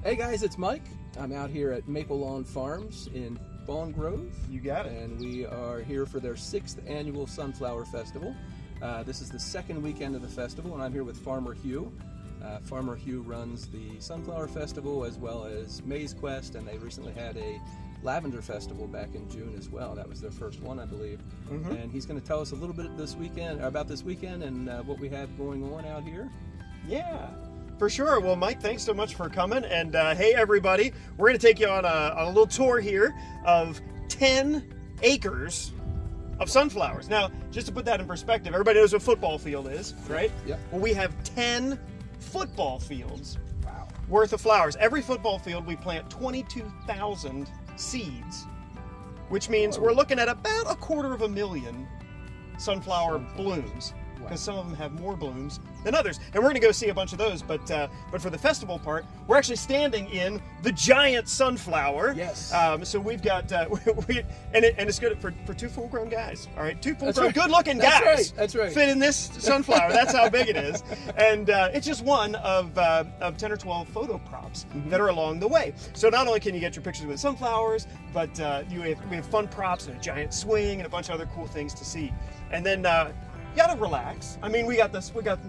Hey guys, it's Mike. I'm out here at Maple Lawn Farms in Fawn Grove. You got it. And we are here for their 6th annual Sunflower Festival. This is the second weekend of the festival, and I'm here with Farmer Hugh. Farmer Hugh runs the Sunflower Festival as well as Maize Quest, and they recently had a Lavender Festival back in June as well. That was their first one, I believe. And he's going to tell us a little bit about this weekend and what we have going on out here. Yeah, for sure. Well, Mike, thanks so much for coming. And hey, everybody, we're going to take you on a little tour here of 10 acres of sunflowers. Now, just to put that in perspective, everybody knows what a football field is, right? Yep. Well, we have 10 football fields worth of flowers. Every football field, we plant 22,000 seeds, which means we're looking at about 250,000 sunflower blooms, because some of them have more blooms than others. And we're going to go see a bunch of those, but for the festival part, we're actually standing in the giant sunflower. Yes. So we've got, and it's good for two full-grown guys, all right? Two full-grown, good-looking That's guys right. That's right. fit in this sunflower. That's how big it is. And it's just one of 10 or 12 photo props that are along the way. So not only can you get your pictures with sunflowers, but we have fun props and a giant swing and a bunch of other cool things to see. And then you gotta relax. I mean, we got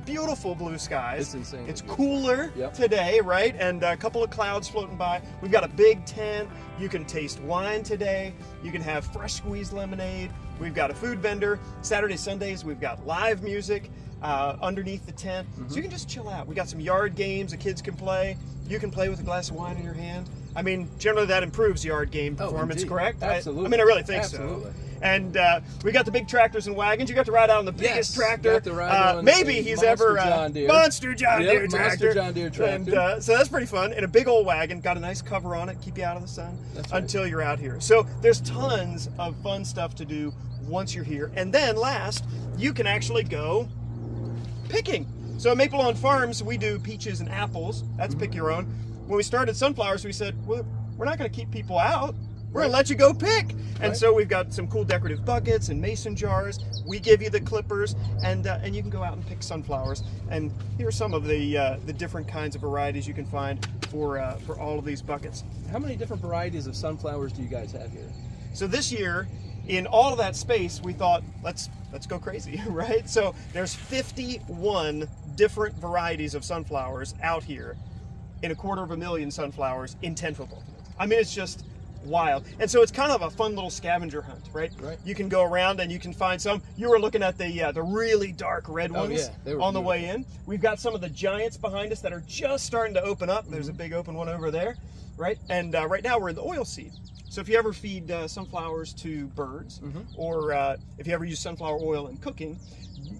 beautiful blue skies. It's insane. It's cooler Yep. today, right? And a couple of clouds floating by. We've got a big tent. You can taste wine today. You can have fresh squeezed lemonade. We've got a food vendor. Saturdays, Sundays, we've got live music underneath the tent. So you can just chill out. We got some yard games the kids can play. You can play with a glass of wine in your hand. I mean, generally that improves yard game performance, correct? Absolutely. I mean, I really think Absolutely. so. And we got the big tractors and wagons. You got to ride out on the biggest tractor. Got to ride on maybe the he's Monster ever John Deere. Monster John Yep, Deere Monster tractor. John Deere tractor. And so that's pretty fun. And a big old wagon, got a nice cover on it, keep you out of the sun That's right. until you're out here. So there's tons of fun stuff to do once you're here. And then last, you can actually go picking. So at Maple Lawn Farms, we do peaches and apples. That's pick your own. When we started sunflowers, we said, well, we're not going to keep people out. We're going to let you go pick. And so we've got some cool decorative buckets and mason jars. We give you the clippers, and you can go out and pick sunflowers. And here are some of the different kinds of varieties you can find for all of these buckets. How many different varieties of sunflowers do you guys have here? So this year, in all of that space, we thought, let's go crazy, right? So there's 51 different varieties of sunflowers out here in 250,000 sunflowers in 10 football fields. I mean, it's just wild. And so it's kind of a fun little scavenger hunt, right? Right. You can go around and you can find some. You were looking at the really dark red ones they were on the beautiful. way in. We've got some of the giants behind us that are just starting to open up. There's a big open one over there, right? And right now we're in the oil seed. So if you ever feed sunflowers to birds, or if you ever use sunflower oil in cooking,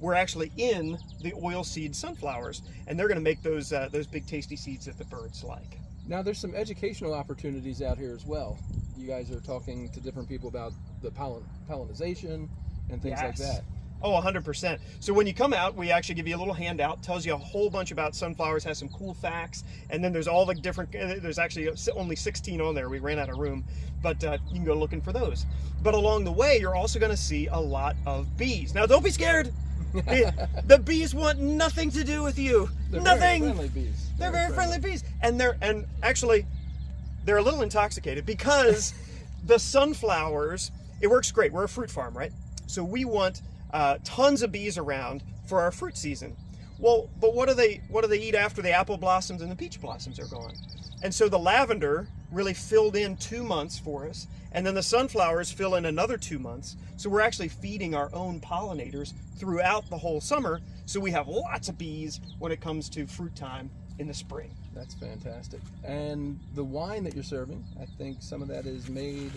we're actually in the oil seed sunflowers, and they're going to make those big tasty seeds that the birds like. Now, there's some educational opportunities out here as well. You guys are talking to different people about the pollinization and things like that. Oh, 100%. So when you come out, we actually give you a little handout, tells you a whole bunch about sunflowers, has some cool facts, and then there's all the different, there's actually only 16 on there. We ran out of room, but you can go looking for those. But along the way, you're also going to see a lot of bees. Now, don't be scared. The bees want nothing to do with you. They're Nothing. very friendly bees. They're very friendly bees, and actually they're a little intoxicated because the sunflowers. It works great. We're a fruit farm, right? So we want tons of bees around for our fruit season. Well, but what do they eat after the apple blossoms and the peach blossoms are gone? And so the lavender really filled in 2 months for us, and then the sunflowers fill in another 2 months. So we're actually feeding our own pollinators throughout the whole summer. So we have lots of bees when it comes to fruit time in the spring. That's fantastic. And the wine that you're serving, I think some of that is made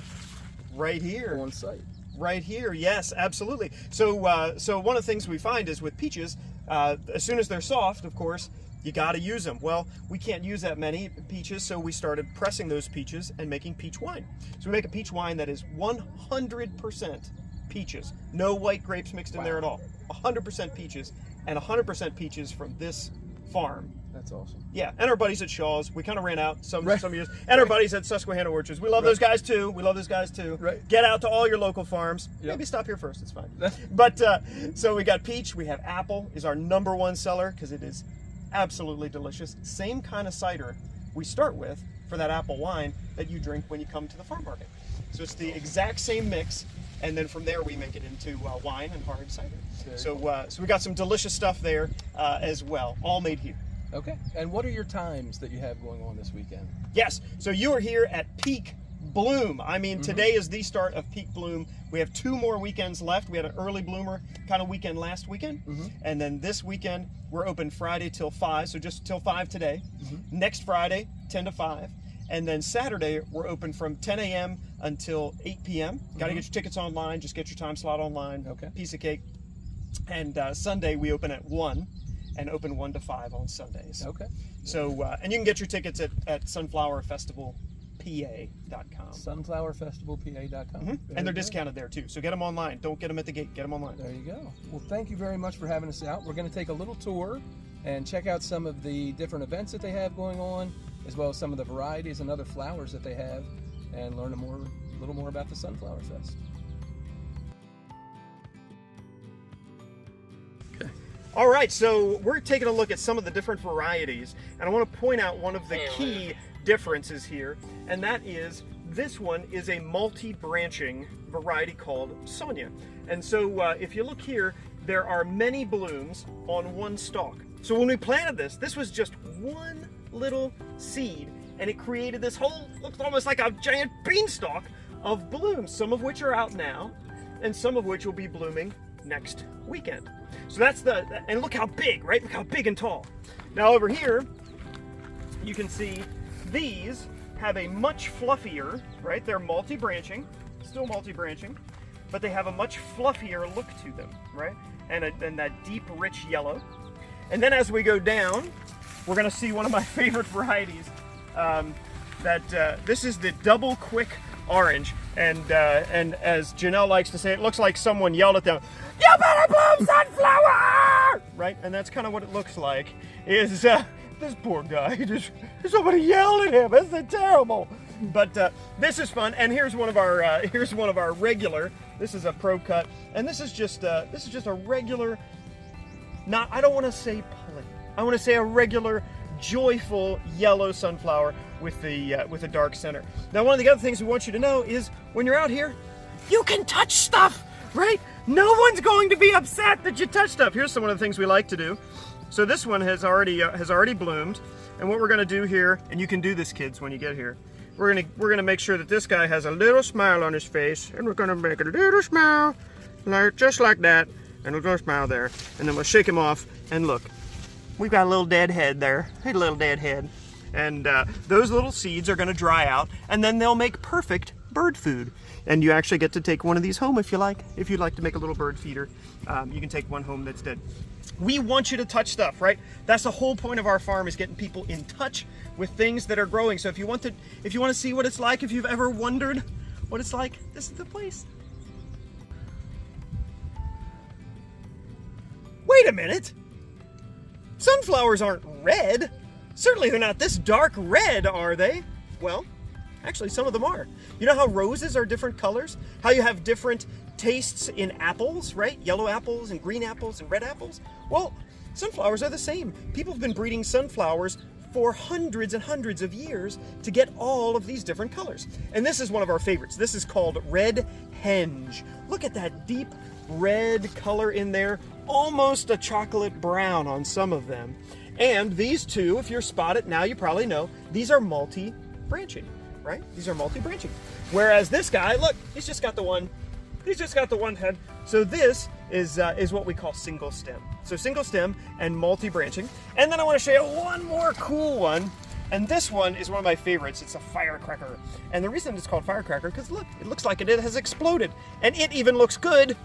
Right here. on site. Right here, yes, absolutely. So one of the things we find is with peaches, as soon as they're soft, of course, you got to use them. Well, we can't use that many peaches, so we started pressing those peaches and making peach wine. So we make a peach wine that is 100% peaches. No white grapes mixed in there at all. 100% peaches, and 100% peaches from this farm. That's awesome. Yeah, and our buddies at Shaw's. We kind of ran out some years. And our buddies at Susquehanna Orchards. We love those guys too. Right. Get out to all your local farms. Yep. Maybe stop here first. It's fine. But so we got peach. We have apple. Is our #1 seller because it is absolutely delicious. Same kind of cider we start with for that apple wine that you drink when you come to the farm market. So it's the exact same mix, and then from there we make it into wine and hard cider. So we got some delicious stuff there as well, all made here. Okay. And what are your times that you have going on this weekend? Yes. So you are here at Peak Bloom. I mean, today is the start of Peak Bloom. We have 2 more weekends left. We had an early bloomer kind of weekend last weekend. And then this weekend, we're open Friday till 5, so just till 5 today. Next Friday, 10 to 5. And then Saturday, we're open from 10 a.m. until 8 p.m. Got to get your tickets online. Just get your time slot online. Okay. Piece of cake. And Sunday, we open at 1 and open 1 to 5 on Sundays. Okay. So, and you can get your tickets at sunflowerfestivalpa.com. Sunflowerfestivalpa.com. And they're discounted there too. So get them online. Don't get them at the gate. Get them online. There you go. Well, thank you very much for having us out. We're going to take a little tour and check out some of the different events that they have going on, as well as some of the varieties and other flowers that they have, and learn a little more about the Sunflower Fest. Okay. All right, so we're taking a look at some of the different varieties, and I want to point out one of the key differences here, and that is this one is a multi-branching variety called Sonia. And so if you look here, there are many blooms on one stalk. So when we planted this was just one little seed, and it created this whole, looks almost like a giant beanstalk of blooms, some of which are out now, and some of which will be blooming next weekend. So that's and look how big, right? Look how big and tall. Now over here, you can see these have a much fluffier, right? They're multi-branching, still multi-branching, but they have a much fluffier look to them, right? And that deep, rich yellow. And then as we go down, we're gonna see one of my favorite varieties. This is the Double Quick Orange. And as Janelle likes to say, it looks like someone yelled at them, "You better bloom, sunflower!" Right? And that's kind of what it looks like, is this poor guy, somebody yelled at him. It's terrible. But this is fun, and here's one of our regular. This is a Pro Cut, and this is just a regular. I don't want to say plain. I want to say a regular, joyful yellow sunflower with a dark center. Now, one of the other things we want you to know is when you're out here, you can touch stuff, right? No one's going to be upset that you touch stuff. Here's some of the things we like to do. So this one has already bloomed, and what we're going to do here, and you can do this, kids, when you get here. We're gonna make sure that this guy has a little smile on his face, and we're gonna make a little smile, just like that, and a little smile there, and then we'll shake him off. And look, we've got a little dead head there, a little dead head, and those little seeds are gonna dry out, and then they'll make perfect bird food. And you actually get to take one of these home if you like. If you'd like to make a little bird feeder, you can take one home that's dead. We want you to touch stuff, right? That's the whole point of our farm, is getting people in touch with things that are growing. So if you want to see what it's like, if you've ever wondered what it's like, this is the place. Wait a minute. Sunflowers aren't red. Certainly they're not this dark red, are they? Well, actually some of them are. You know how roses are different colors? How you have different tastes in apples, right? Yellow apples and green apples and red apples. Well, sunflowers are the same. People have been breeding sunflowers for hundreds and hundreds of years to get all of these different colors. And this is one of our favorites. This is called Red Henge. Look at that deep red color in there, almost a chocolate brown on some of them. And these two, if you're spotted now, you probably know, these are multi-branching, right? These are multi-branching. Whereas this guy, look, he's just got the one head. So this is what we call single stem. So single stem and multi-branching. And then I want to show you one more cool one. And this one is one of my favorites. It's a firecracker. And the reason it's called firecracker, because look, it looks like it has exploded. And it even looks good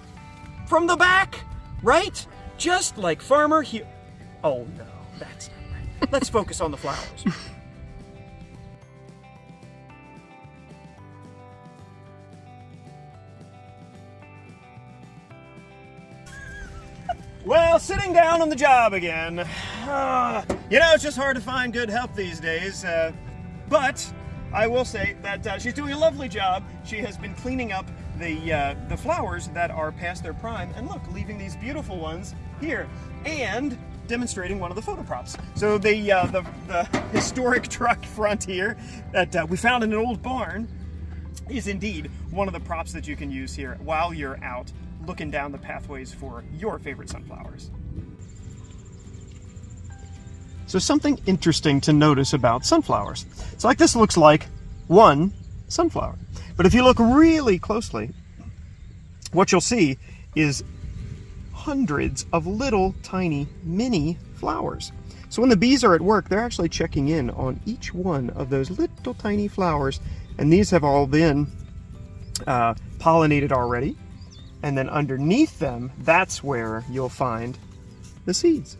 from the back, right? Just like Farmer Hugh. Oh no, that's not right. Let's focus on the flowers. Well, sitting down on the job again. It's just hard to find good help these days. But I will say that she's doing a lovely job. She has been cleaning up the flowers that are past their prime. And look, leaving these beautiful ones here. And demonstrating one of the photo props. So the historic truck front here that we found in an old barn is indeed one of the props that you can use here while you're out looking down the pathways for your favorite sunflowers. So something interesting to notice about sunflowers. It's like this looks like one sunflower. But if you look really closely, what you'll see is hundreds of little tiny mini flowers. So when the bees are at work, they're actually checking in on each one of those little tiny flowers, and these have all been pollinated already. And then underneath them, that's where you'll find the seeds.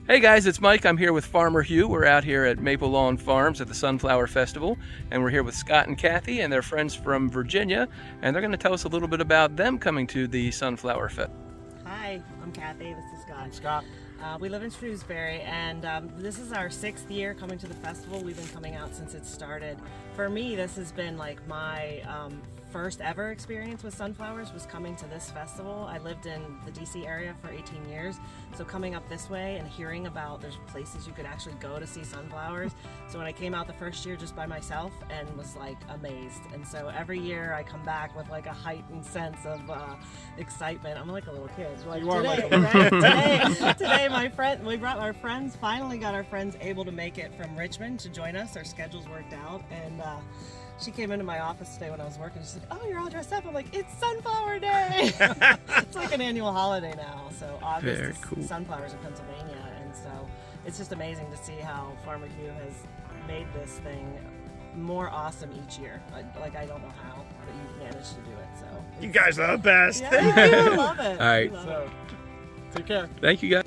Hey guys, it's Mike. I'm here with Farmer Hugh. We're out here at Maple Lawn Farms at the Sunflower Festival, and we're here with Scott and Kathy and their friends from Virginia, and they're going to tell us a little bit about them coming to the Sunflower Festival. Hi, I'm Kathy. This is Scott. I'm Scott. We live in Shrewsbury, and this is our 6th year coming to the festival. We've been coming out since it started. For me, this has been like my first ever experience with sunflowers was coming to this festival. I lived in the DC area for 18 years, so coming up this way and hearing about there's places you could actually go to see sunflowers. So when I came out the first year just by myself and was like amazed, and so every year I come back with like a heightened sense of excitement. I'm like a little kid. Like today we brought our friends, finally got our friends able to make it from Richmond to join us. Our schedules worked out, and she came into my office today when I was working. She said, "Oh, you're all dressed up." I'm like, "It's Sunflower Day." It's like an annual holiday now. So August is cool. Sunflowers in Pennsylvania, and so it's just amazing to see how Farmer Hugh has made this thing more awesome each year. Like I don't know how, but you've managed to do it. So You guys are the best. yeah, I love it. All right. We love it. Take care. Thank you guys.